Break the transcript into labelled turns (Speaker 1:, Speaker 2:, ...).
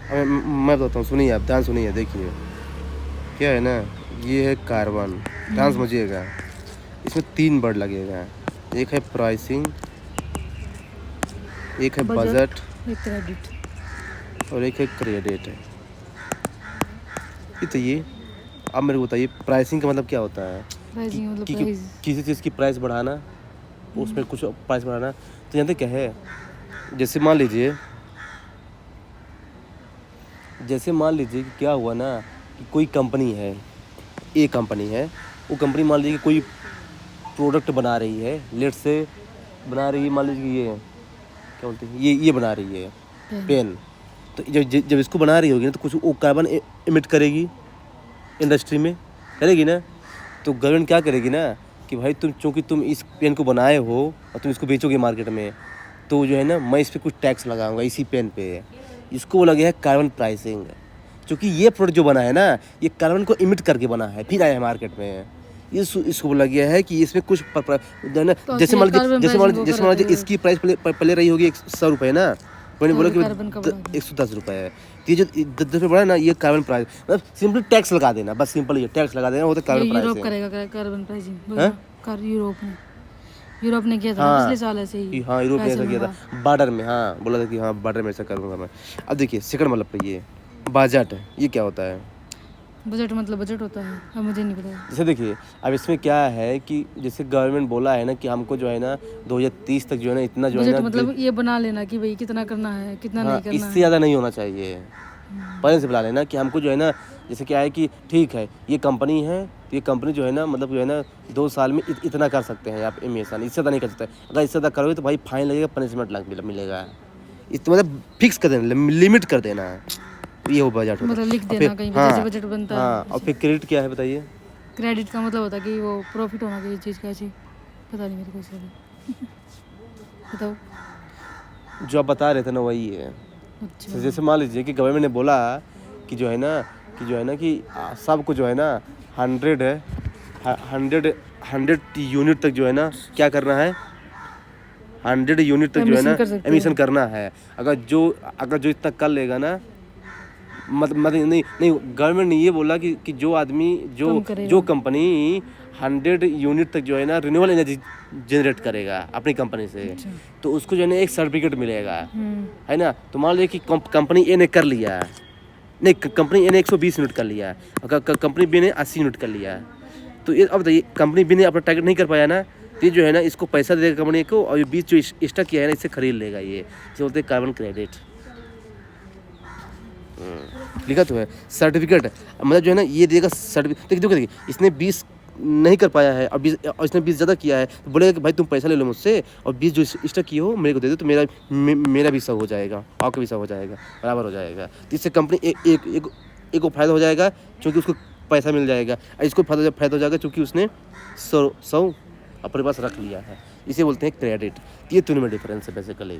Speaker 1: अब मैं बताता हूँ, सुनिए आप, ध्यान सुनिए, देखिए क्या है ना, ये है कार्बन, ध्यान समझिएगा। इसमें 3 वर्ड लगेगा, एक है प्राइसिंग, एक है बजट
Speaker 2: एक क्रेडिट।
Speaker 1: और एक है क्रेडिट। ये तो ये अब मेरे को बताइए, प्राइसिंग का मतलब क्या होता है
Speaker 2: प्राइसिंग मतलब
Speaker 1: कि
Speaker 2: प्राइस।
Speaker 1: किसी चीज़ की प्राइस बढ़ाना, उसमें कुछ प्राइस बढ़ाना। तो जानते क्या है, जैसे मान लीजिए कि क्या हुआ ना, कि कोई कंपनी है, एक कंपनी है, वो कंपनी मान लीजिए कि कोई प्रोडक्ट बना रही है, लेट से बना रही है, मान लीजिए कि ये क्या बोलते हैं, ये बना रही है पेन। तो जब इसको बना रही होगी ना, तो कुछ वो कार्बन इमिट करेगी, इंडस्ट्री में करेगी ना। तो गवर्नमेंट क्या करेगी ना कि भाई चूँकि तुम इस पेन को बनाए हो और तुम इसको बेचोगे मार्केट में, तो जो है ना मैं इस पर कुछ टैक्स लगाऊंगा इसी पेन पे। इसको बोला गया है कार्बन प्राइसिंग। क्योंकि ये प्रोडक्ट जो बना है ना, ये कार्बन को इमिट करके बना है, फिर आया है मार्केट में। इसको बोला गया है कि इसमें कुछ जो है ना,
Speaker 2: तो
Speaker 1: जैसे
Speaker 2: असली
Speaker 1: मान
Speaker 2: कार्बन
Speaker 1: लीजिए
Speaker 2: प्राइसिंग वो
Speaker 1: इसकी प्राइस पहले रही होगी 100 रुपये ना, मैंने बोला कि
Speaker 2: कार्बन का बढ़ा दिया।
Speaker 1: 110 रुपये है। तो ये जो 10 रुपये बढ़ा ना, ये कार्बन प्राइस, मतलब सिंपली टैक्स लगा देना, बस सिंपल ये टैक्स लगा देना, वो तो
Speaker 2: ये
Speaker 1: कार्बन
Speaker 2: यूरोप
Speaker 1: प्राइस
Speaker 2: करेगा कार्बन प्राइसिंग।
Speaker 1: है।
Speaker 2: यूरोप ने किया था ना पिछले साल ऐसे ही।
Speaker 1: हाँ, यूरोप ने
Speaker 2: पैसे
Speaker 1: ऐसा किया
Speaker 2: मंगवा।
Speaker 1: था बॉर्डर में, हाँ बोला था कि हाँ बॉर्डर में ऐसा करूँगा मैं। अब देखिए सेकंड मतलब पे ये बजट है, ये क्या होता है।
Speaker 2: बजट मतलब बजट होता है, अब मुझे नहीं पता।
Speaker 1: जैसे देखिए अब इसमें क्या है कि जैसे गवर्नमेंट बोला है ना कि हमको जो है ना 2030 तक जो है ना इतना जो है
Speaker 2: बजट
Speaker 1: ना
Speaker 2: मतलब ये बना लेना कि भाई कितना करना है, कितना
Speaker 1: हाँ
Speaker 2: नहीं करना
Speaker 1: इससे
Speaker 2: है।
Speaker 1: ज़्यादा नहीं होना चाहिए, पहले से बुला लेना कि हमको जो है ना, जैसे क्या है कि ठीक है ये कंपनी है, तो ये कंपनी जो है ना मतलब जो है ना 2 साल में इतना कर सकते हैं आप एमिशन, इससे ज़्यादा नहीं कर सकते। अगर इससे ज़्यादा करोगे तो भाई फाइन लगेगा, पनिशमेंट मिलेगा। इस मतलब फिक्स कर देना, लिमिट कर देना है, ये वो बजट होता
Speaker 2: मतलब
Speaker 1: है।
Speaker 2: लिख
Speaker 1: और
Speaker 2: देना
Speaker 1: फिर
Speaker 2: कहीं पे जैसे
Speaker 1: हाँ
Speaker 2: बजट बनता
Speaker 1: हाँ,
Speaker 2: है
Speaker 1: और फिर क्रेडिट क्या है बताइए।
Speaker 2: क्रेडिट का मतलब होता है कि वो प्रॉफिट होना चाहिए चीज़ का, ऐसी पता नहीं मेरे को इसका भी। बताओ।
Speaker 1: जो आप बता रहे थे ना वही है।
Speaker 2: अच्छा।
Speaker 1: जैसे मान लीजिए कि गवर्नमेंट ने बोला कि जो है ना कि सबको जो है ना 100 है, 100 यूनिट तक जो है ना क्या करना है, 100 यूनिट तक जो है
Speaker 2: एमिशन
Speaker 1: ना
Speaker 2: कर सकते
Speaker 1: एमिशन
Speaker 2: हैं।
Speaker 1: करना है। अगर जो इतना कर लेगा ना, मतलब नहीं गवर्नमेंट ने ये बोला कि जो आदमी
Speaker 2: कम करेगा।
Speaker 1: जो कंपनी 100 यूनिट तक जो है ना रिन्यूएबल एनर्जी जनरेट करेगा अपनी कंपनी से,
Speaker 2: अच्छा।
Speaker 1: तो उसको जो है ना एक सर्टिफिकेट मिलेगा, है ना। तो मान लीजिए कि कंपनी ए ने कर लिया है, नहीं कंपनी ए ने 120 यूनिट कर लिया है, कंपनी बी ने 80 यूनिट कर लिया है। तो ये अब बताइए कंपनी बी ने अपना टारगेट नहीं कर पाया ना, तो ये जो है ना इसको पैसा देगा कंपनी को, और ये बीच जो एक्स्ट्रा किया है ना इससे खरीद लेगा, ये इसे बोलते हैं कार्बन क्रेडिट। लिखा तो है सर्टिफिकेट, मतलब जो है ना ये देगा सर्टिफिकेट। देखिए इसने 20 नहीं कर पाया है और इसने 20 ज़्यादा किया है, तो बोलेगा कि भाई तुम पैसा ले लो मुझसे और 20 जो एक्स्ट्रा किए हो मेरे को दे दो, तो मेरा भी 100 हो जाएगा, आपका भी 100 हो जाएगा, बराबर हो जाएगा। तो इससे कंपनी एक को फायदा हो जाएगा क्योंकि उसको पैसा मिल जाएगा, और इसको फायदा हो जाएगा क्योंकि उसने 100 अपने पास रख लिया है। इसे बोलते हैं क्रेडिट। ये दोनों में डिफरेंस है बेसिकली।